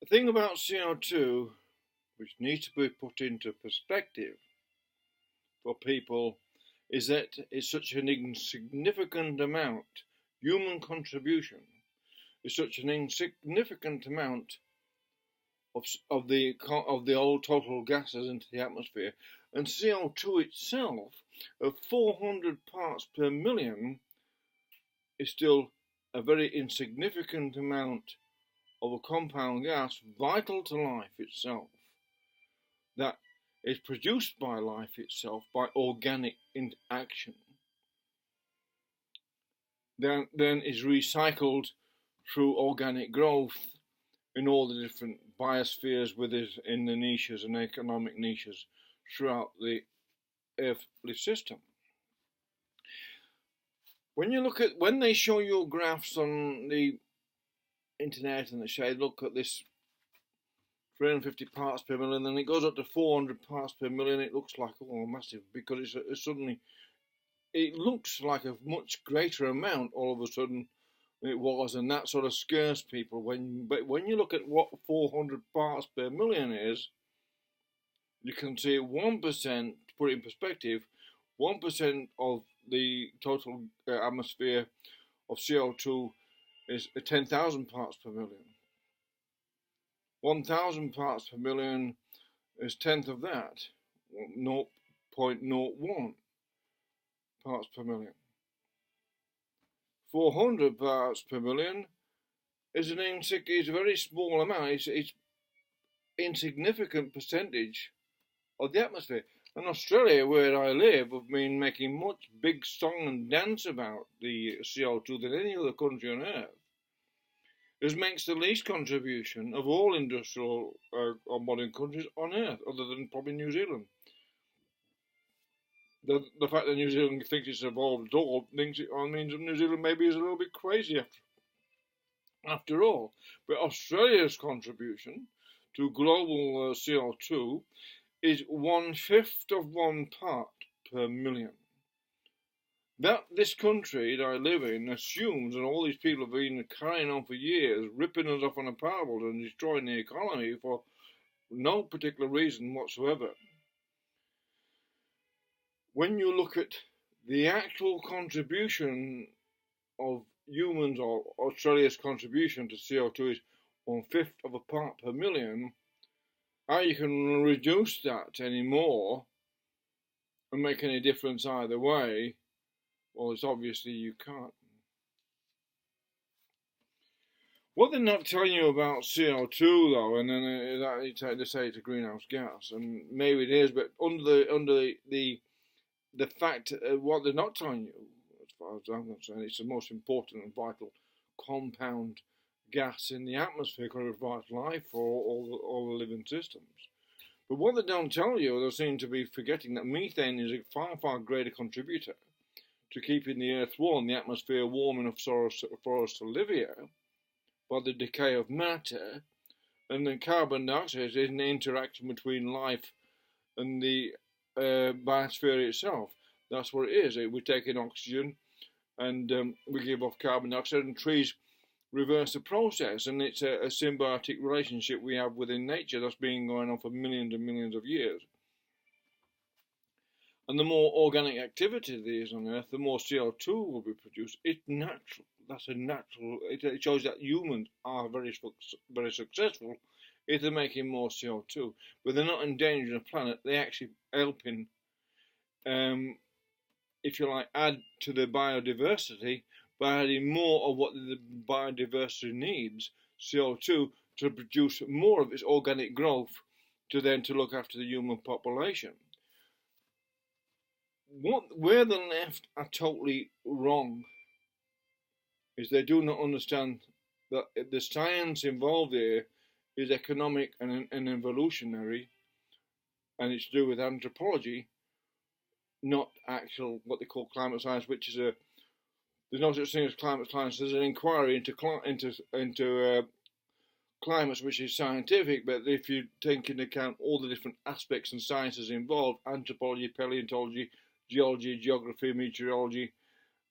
The thing about CO2, which needs to be put into perspective for people, is that it's such an insignificant amount. Human contribution is such an insignificant amount of the old total gases into the atmosphere, and CO2 itself, of 400 parts per million, is still a very insignificant amount of a compound gas vital to life itself, that is produced by life itself by organic interaction, then is recycled through organic growth in all the different biospheres within the niches and economic niches throughout the earthly system. When they show you graphs on the internet and they say, look at this 350 parts per million, then it goes up to 400 parts per million, it looks like, oh, massive, because it's suddenly, it looks like a much greater amount all of a sudden than it was, and that sort of scares people. But when you look at what 400 parts per million is, you can see 1%, to put it in perspective, 1% of the total atmosphere of CO2 is 10,000 parts per million. 1,000 parts per million is 10th of that, 0.01 parts per million. 400 parts per million is a very small amount. It's insignificant percentage of the atmosphere. In Australia, where I live, have been making much big song and dance about the CO2 than any other country on earth. It makes the least contribution of all industrial or modern countries on earth, other than probably New Zealand. The fact that New Zealand thinks it's evolved at all means New Zealand maybe is a little bit crazy after all. But Australia's contribution to global CO2 is 1/5 of 1 part per million. That this country that I live in assumes, and all these people have been carrying on for years, ripping us off on a parable and destroying the economy for no particular reason whatsoever. When you look at the actual contribution of humans, or Australia's contribution to CO2 is 1/5 of a part per million, how you can reduce that anymore and make any difference either way, well, it's obviously you can't. What they're not telling you about CO2 though, and then they say it's a greenhouse gas, and maybe it is, but under the fact, what they're not telling you, as far as I'm concerned, it's the most important and vital compound gas in the atmosphere because it provides life for all the living systems. But what they don't tell you, they seem to be forgetting that methane is a far, far greater contributor to keeping the earth warm, the atmosphere warm enough for us to live here, by the decay of matter, and then carbon dioxide is an interaction between life and the biosphere itself. That's what it is. We take in oxygen and we give off carbon dioxide, and trees reverse the process, and it's a symbiotic relationship we have within nature that's been going on for millions and millions of years. And the more organic activity there is on Earth, the more CO2 will be produced. It's natural. That's a natural. It shows that humans are very, very successful if they're making more CO2, but they're not endangering the planet. They're actually helping, if you like, add to the biodiversity by adding more of what the biodiversity needs, CO2, to produce more of its organic growth to look after the human population. Where the left are totally wrong is they do not understand that the science involved here is economic and evolutionary, and it's to do with anthropology, not actual what they call climate science, which is there's no such thing as climate science. There's an inquiry into climates which is scientific, but if you take into account all the different aspects and sciences involved, anthropology, paleontology, geology, geography, meteorology,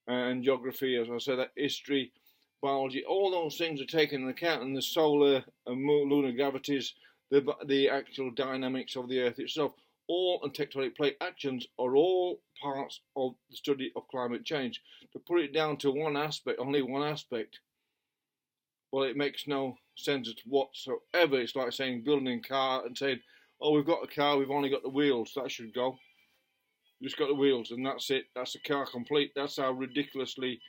and geography, as I said, that history, biology, all those things are taken into account, and the solar and lunar gravities, the actual dynamics of the Earth itself, all and tectonic plate actions are all parts of the study of climate change. To put it down to one aspect, only one aspect, well, it makes no sense whatsoever. It's like saying building a car and saying, oh, we've got a car, we've only got the wheels, that should go. Just got the wheels and that's it, that's the car complete. That's how ridiculously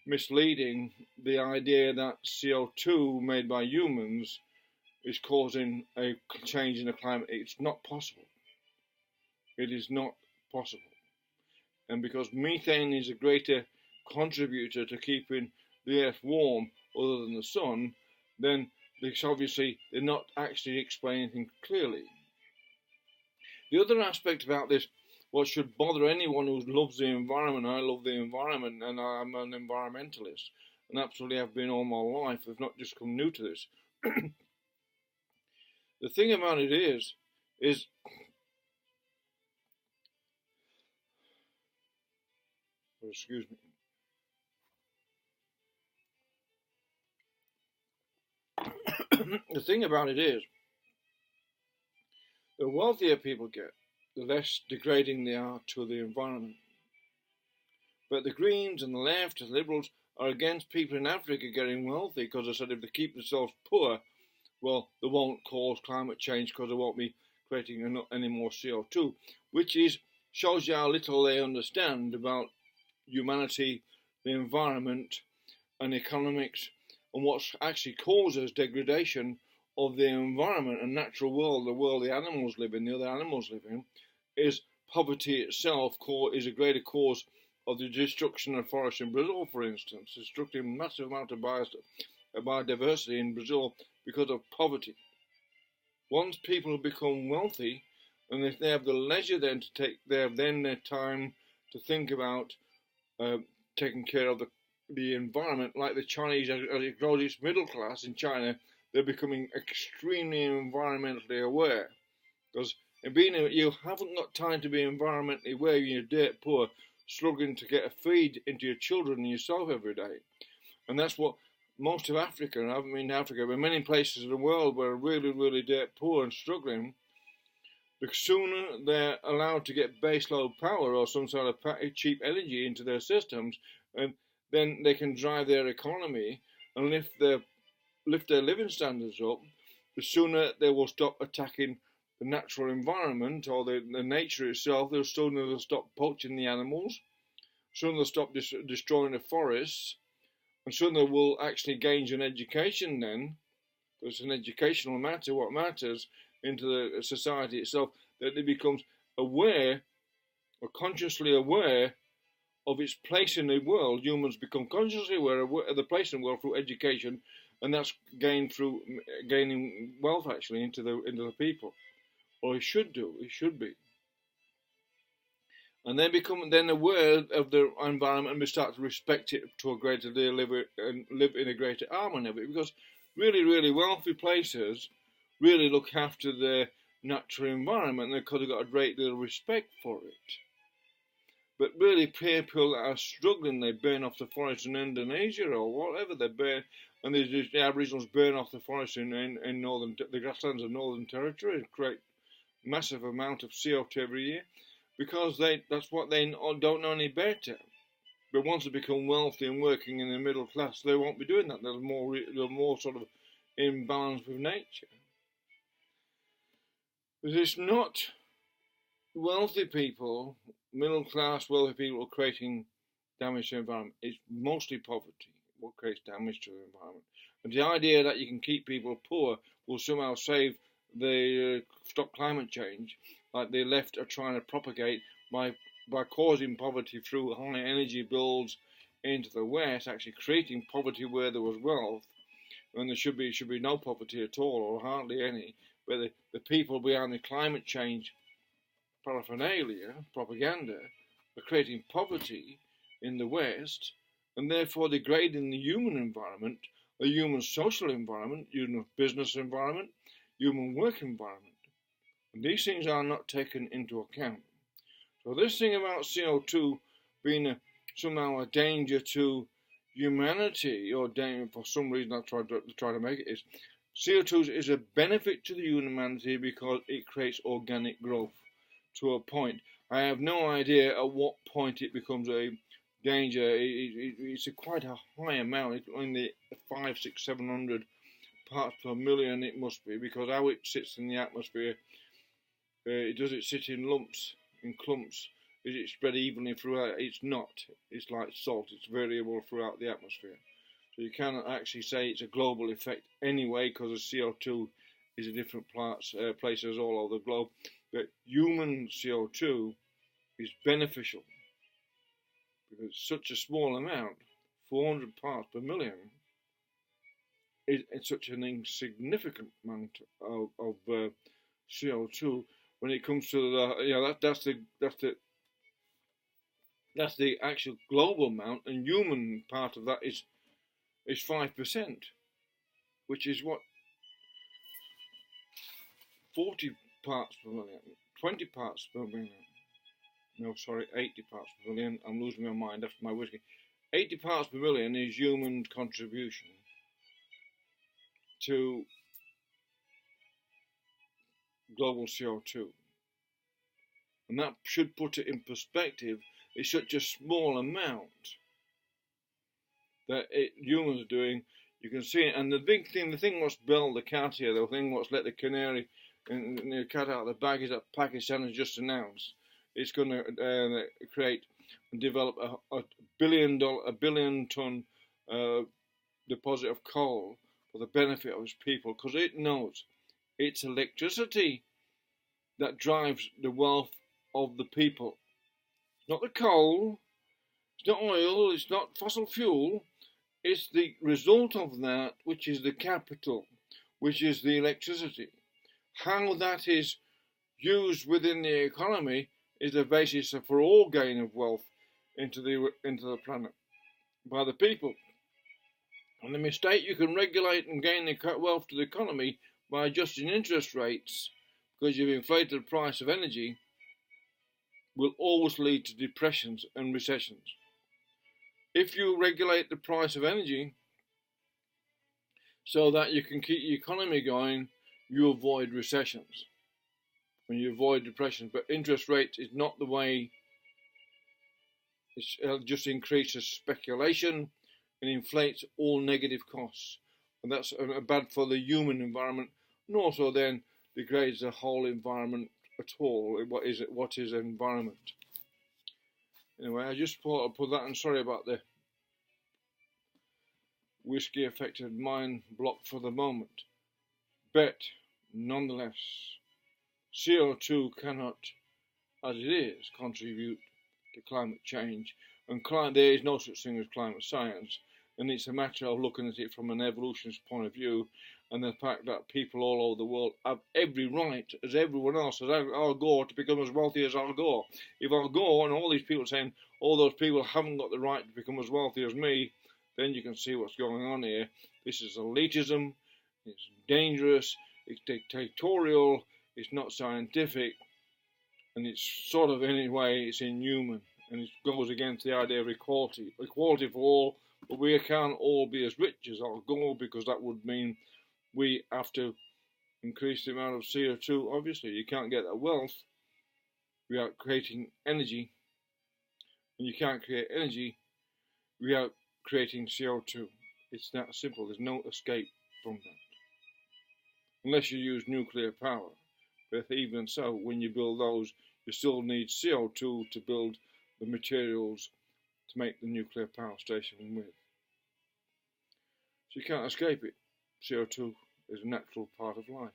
misleading the idea that CO2 made by humans is causing a change in the climate. It's not possible. It is not possible. And because methane is a greater contributor to keeping the Earth warm other than the sun, then obviously they're not actually explaining anything clearly. The other aspect about this, what should bother anyone who loves the environment, I love the environment and I'm an environmentalist, and absolutely have been all my life, I've not just come new to this. The thing about it is excuse me. The thing about it is, the wealthier people get, the less degrading they are to the environment. But the Greens and the left and the Liberals are against people in Africa getting wealthy because they said if they keep themselves poor, well, they won't cause climate change because they won't be creating any more CO2, which shows you how little they understand about humanity, the environment, and economics, and what actually causes degradation of the environment and natural world, the world the animals live in, the other animals live in, is poverty itself is a greater cause of the destruction of forests in Brazil, for instance, destructing massive amount of biodiversity in Brazil because of poverty. Once people become wealthy, and if they have the leisure then they have then their time to think about taking care of the environment, like the Chinese, as it grows its middle class in China, they're becoming extremely environmentally aware. Because you haven't got time to be environmentally aware when you're dirt poor, struggling to get a feed into your children and yourself every day. And that's what most of Africa, and I haven't been to Africa, but many places in the world where are really, really dirt poor and struggling, the sooner they're allowed to get baseload power or some sort of cheap energy into their systems, and then they can drive their economy and lift their living standards up, the sooner they will stop attacking the natural environment or the nature itself, the sooner they'll stop poaching the animals, sooner they'll stop destroying the forests, and sooner they'll actually gain an education then, because it's an educational matter, what matters, into the society itself, that it becomes aware, or consciously aware, of its place in the world. Humans become consciously aware of the place in the world through education, and that's gained through gaining wealth actually into the people, or it should be. And they become then aware of the environment and we start to respect it to a greater degree and live in a greater harmony of it, because really, really wealthy places really look after their natural environment, and because they've got a great deal of respect for it. But really, people that are struggling, they burn off the forest in Indonesia or whatever, they burn, and the Aboriginals burn off the forest in the grasslands of Northern Territory and create massive amount of CO2 every year, because that's what they don't know any better. But once they become wealthy and working in the middle class, they won't be doing that. They're more sort of in balance with nature. But it's not wealthy people, middle class wealthy people, creating damage to the environment. It's mostly poverty what creates damage to the environment. And the idea that you can keep people poor will somehow stop climate change, like the left are trying to propagate by causing poverty through high energy bills into the West, actually creating poverty where there was wealth, when there should be no poverty at all, or hardly any. But the people behind the climate change paraphernalia, propaganda, are creating poverty in the West, and therefore degrading the human environment, the human social environment, human business environment, human work environment. And these things are not taken into account. So this thing about CO2 being somehow a danger to humanity, or for some reason I try to make it, is CO2 is a benefit to the humanity because it creates organic growth to a point. I have no idea at what point it becomes a danger. It's quite a high amount. It's in the 5, 6, 700 parts per million it must be, because how it sits in the atmosphere, does it sit in lumps, in clumps? Is it spread evenly throughout? It's not. It's like salt. It's variable throughout the atmosphere. So you cannot actually say it's a global effect anyway, because the CO2 is in different places all over the globe. But human CO2 is beneficial because it's such a small amount, 400 parts per million. It's such an insignificant amount of CO2 when it comes to the that's the actual global amount, and human part of that is 5%, which is what, 40 parts per million, 20 parts per million. No, sorry, 80 parts per million. I'm losing my mind after my whiskey. 80 parts per million is human contribution to global CO2. And that should put it in perspective. It's such a small amount that humans are doing. You can see it. And the thing what's bailed the cat here, the thing what's let the canary and the cat out of the bag, is that Pakistan has just announced it's going to create and develop a billion ton deposit of coal for the benefit of its people, because it knows it's electricity that drives the wealth of the people. It's not the coal, it's not oil, it's not fossil fuel. It's the result of that, which is the capital, which is the electricity. How that is used within the economy is the basis for all gain of wealth into the planet by the people. And the mistake you can regulate and gain the wealth to the economy by adjusting interest rates, because you've inflated the price of energy, will always lead to depressions and recessions. If you regulate the price of energy so that you can keep the economy going, you avoid recessions and you avoid depression. But interest rates is not the way. It just increases speculation and inflates all negative costs, and that's bad for the human environment, and also then degrades the whole environment at all. What is environment? Anyway, I just thought I'd put that, and sorry about the whiskey affected mind block for the moment. But nonetheless, CO2 cannot, as it is, contribute to climate change, and there is no such thing as climate science, and it's a matter of looking at it from an evolutionist point of view, and the fact that people all over the world have every right, as everyone else, as Al Gore, to become as wealthy as Al Gore. If Al Gore and all these people saying all those people haven't got the right to become as wealthy as me, then you can see what's going on here. This is elitism, it's dangerous, it's dictatorial, it's not scientific, and it's sort of, anyway, it's inhuman, and it goes against the idea of equality for all. But we can't all be as rich as Al Gore, because that would mean we have to increase the amount of CO2. Obviously, you can't get that wealth without creating energy, and you can't create energy without creating CO2. It's that simple. There's no escape from that, unless you use nuclear power. But even so, when you build those, you still need CO2 to build the materials to make the nuclear power station with. So you can't escape it. CO2 is a natural part of life.